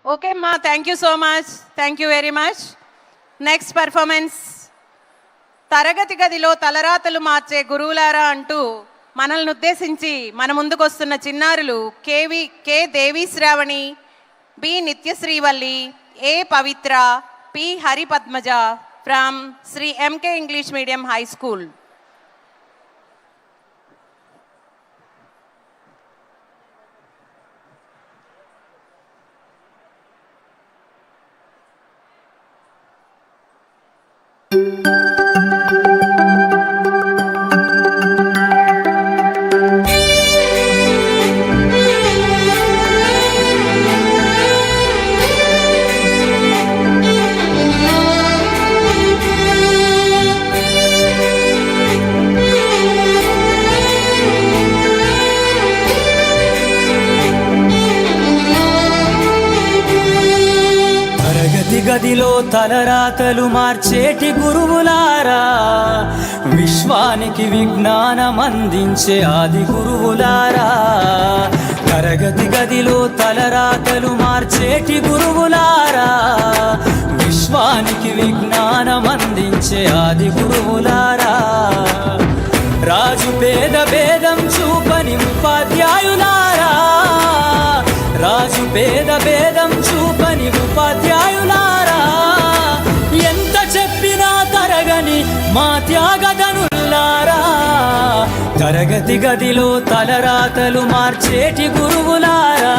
Okay, Ma, thank you so much. Thank you very much. Next performance. తరగతి గదిలో తలరాతలు మార్చే గురువులారా అంటూ మనల్ని ఉద్దేశించి మన ముందుకు వస్తున్న చిన్నారులు K Devi Shravani, B Nityasrivalli, A Pavitra, P Haripadmaja from Sri MK English medium high school. గదిలో తలరాతలు మార్చేటి గురువులారా, విశ్వానికి విజ్ఞానం అందించే ఆది గురువులారా. తరగతి గదిలో తలరాతలు మార్చేటి గురువులారా, విశ్వానికి విజ్ఞానం అందించే ఆది గురువులారా. రాజు పేద భేదం చూపని ఉపాధ్యాయులారా, రాజు పేద భేదం చూపని ఉపాధ్యాయులారా. ఎంత చెప్పినా తరగని మా త్యాగధనులారా, తరగతి గదిలో తలరాతలు మార్చేటి గురువులారా,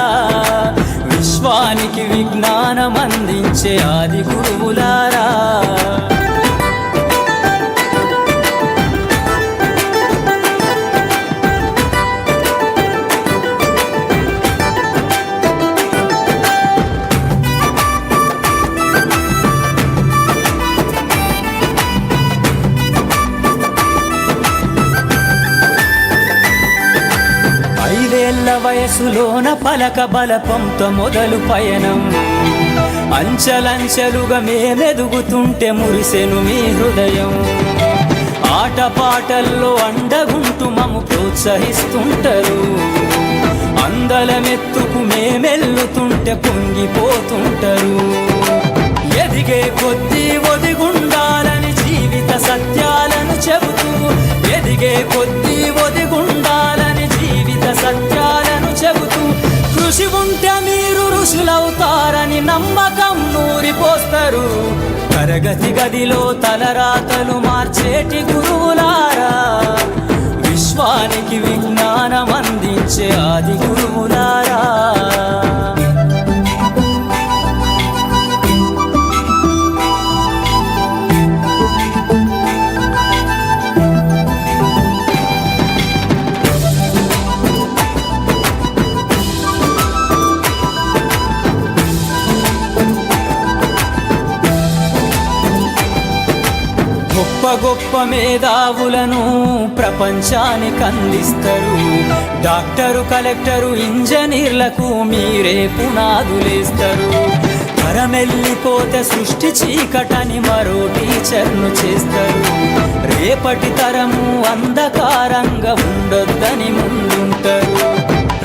విశ్వానికి విజ్ఞానం అందించే ఆది గురువులారా. వయసులోన పలక బలపంతో మొదలు పయనం, అంచలంచెలుగా మేమెదుగుతుంటే మురిసెను మీ హృదయం. ఆటపాటల్లో అండగుంటూ మము ప్రోత్సహిస్తుంటారు, అందలమెత్తుకు మేమెల్లుతుంటే పొంగిపోతుంటారు. ఎదిగే కొద్దీ ఒదిగుండాలని జీవిత సత్యాలను చెబుతూ, ఎదిగే కొద్దీ ఒదిగుండాలని జీవిత సత్యాలను చెబుతూ, కృషి ఉంటే మీరు ఋషులవుతారని నమ్మకం నూరిపోస్తారు. తరగతి గదిలో తలరాతలు మార్చేటి గురువులారా, విశ్వానికి విజ్ఞానం అందించే ఆది గురువులారా. గొప్ప గొప్ప మేధావులను ప్రపంచానికి అందిస్తారు. డాక్టరు, కలెక్టరు, ఇంజనీర్లకు మీరే పునాదులేస్తారు. తరమెల్లిపోతే సృష్టి చీకటని మరో టీచర్ను చేస్తారు. రేపటి తరము అంధకారంగా ఉండొద్దని ముందుంటారు.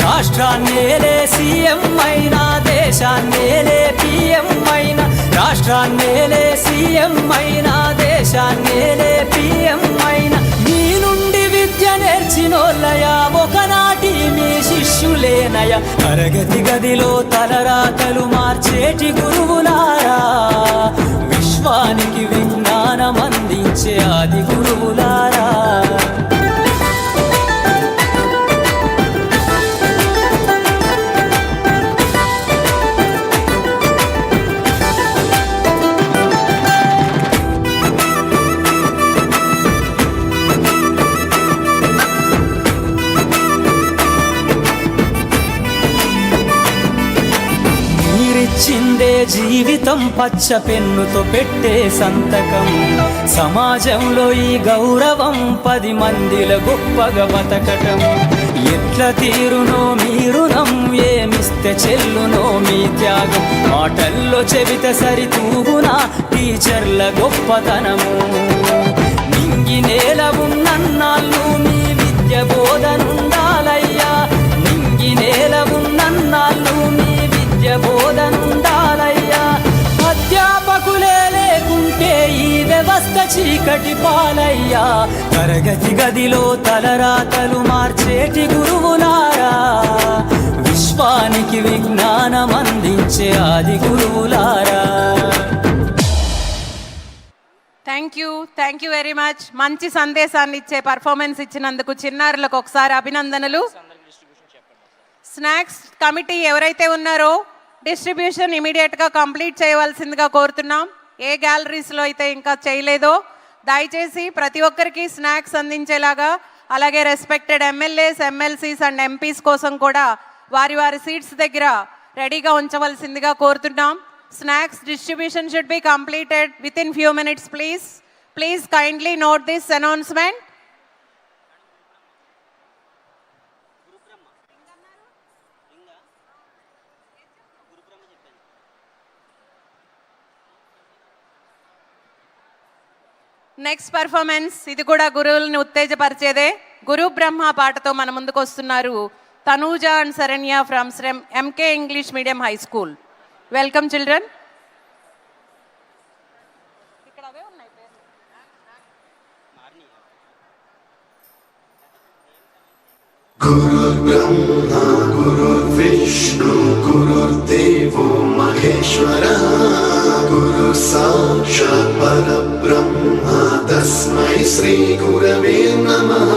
రాష్ట్రాన్నేలే సీఎం అయినా, దేశాన్నేలే పిఎం అయినా, రాష్ట్రాన్నేలే సీఎం అయినా, దేశాన్నేలే పిఎం అయినా, మీ నుండి విద్య నేర్చినోళ్ళయా, ఒకనాటి మీ శిష్యులేనయా. తరగతి గదిలో తలరాతలు మార్చేటి గురువులారా, విశ్వానికి విజ్ఞానం అందించే ఆది గురువులారా. చిందే జీవితం పచ్చ పెన్నుతో పెట్టే సంతకం, సమాజంలో ఈ గౌరవం 10 మందిల గొప్పగా బతకటం. ఎట్ల తీరునో మీ రుణం, ఏమిస్తే చెల్లునో మీ త్యాగం. మాటల్లో చెబితే సరితూగునా టీచర్ల గొప్పతనము. నింగి నేల ఉన్నన్నాళ్ళు మీ విద్య బోధనుండాలయ్యా, నింగి నేల ఉన్నన్నాళ్ళు మీ విద్య బోధనుండాలయ్యా. చీకటి పాలయ్యా. తరగతి గదిలో తలరాతలు మార్చేటి గురువులారా, విశ్వానికి విజ్ఞానం అందించే ఆది గురువులారా. Thank you very much. మంచి సందేశాన్ని ఇచ్చే పర్ఫార్మెన్స్ ఇచ్చినందుకు చిన్నారులకు ఒకసారి అభినందనలు. స్నాక్స్ కమిటీ ఎవరైతే ఉన్నారో డిస్ట్రిబ్యూషన్ ఇమీడియట్గా కంప్లీట్ చేయవలసిందిగా కోరుతున్నాం. ఏ గ్యాలరీస్లో అయితే ఇంకా చేయలేదో దయచేసి ప్రతి ఒక్కరికి స్నాక్స్ అందించేలాగా, అలాగే respected MLAs, MLCs and MPs కోసం కూడా వారి వారి సీట్స్ దగ్గర రెడీగా ఉంచవలసిందిగా కోరుతున్నాం. Snacks distribution should be completed within few minutes, please. Please kindly note this announcement. Next performance ఇది కూడా గురువులను ఉత్తేజపరిచేదే. గురు బ్రహ్మ పాటతో మన ముందుకు వస్తున్నారు Tanuja and Saranya from MK English medium high school. Welcome children. गुरुर्ब्रह्मा गुरुर्विष्णु गुरुर्देवो महेश्वरः गुरु साक्षात् परब्रह्मा तस्मै श्री गुरवे नमः.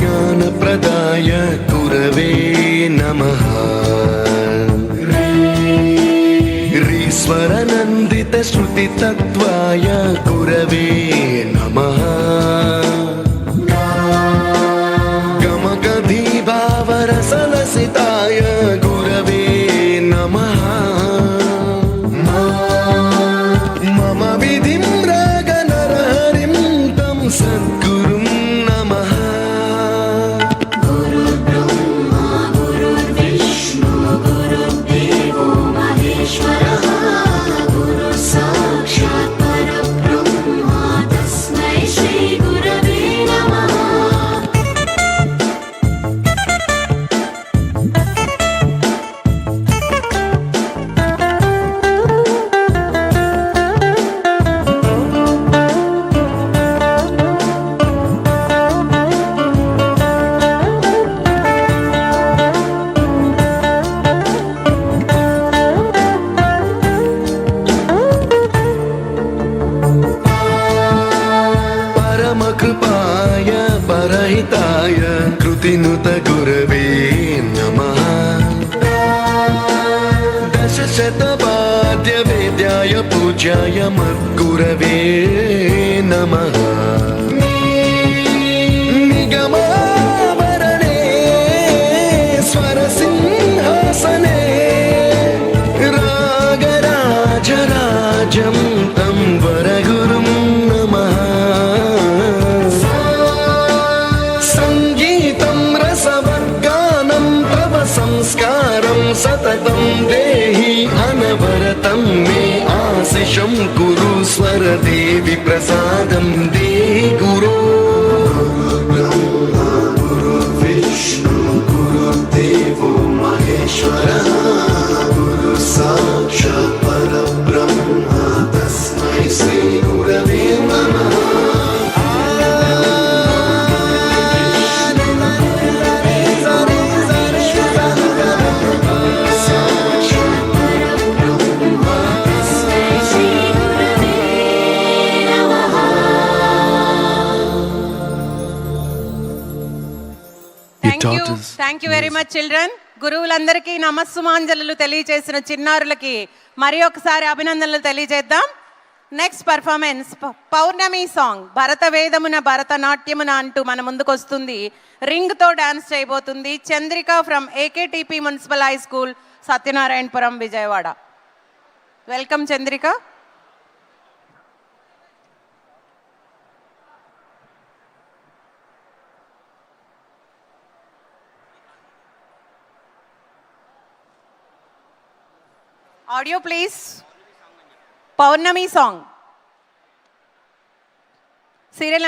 ज्ञानप्रदाय गुरवे नमः. ऋस्वरनन्दितश्रुतितत्त्वाय गुरवे नमः. गमगधीभावरसलसिताय गुरवे नमः. मम विधिं रागनरहरिं तं सद्गुरुं नमः. परमकृपाय परहिताय कृतिनुत गुरवे नमः. दशशतवाद्यवेद्याय पूज्याय मद्गुरवे नमः. निगमावरणे स्वरसिंहासने रागराजराजं तं वरगुरुं नमः. संस्कारं सततं देहि अनवरतं मे आशिषं कुरु स्वरदेवि प्रसादं देहि गुरो. गुरुर्ब्रह्मा गुरुर्विष्णु गुरुर्देवो महेश्वरः गुरु साक्षात् परब्रह्मा तस्मै श्री गुरवे नमः. Thank you very much children. గురువులందరికీ నమస్సుమాంజలు తెలియజేసిన చిన్నారులకి మరి ఒకసారి అభినందనలు తెలియజేద్దాం. నెక్స్ట్ పర్ఫార్మెన్స్ పౌర్ణమి సాంగ్ భరత వేదమున భరతనాట్యమున అంటూ మన ముందుకు వస్తుంది. రింగ్తో డాన్స్ చేయబోతుంది Chandrika from AKTP municipal high school, Satyanarayanapuram, Vijayawada. Welcome Chandrika. Audio please. Pournami song serial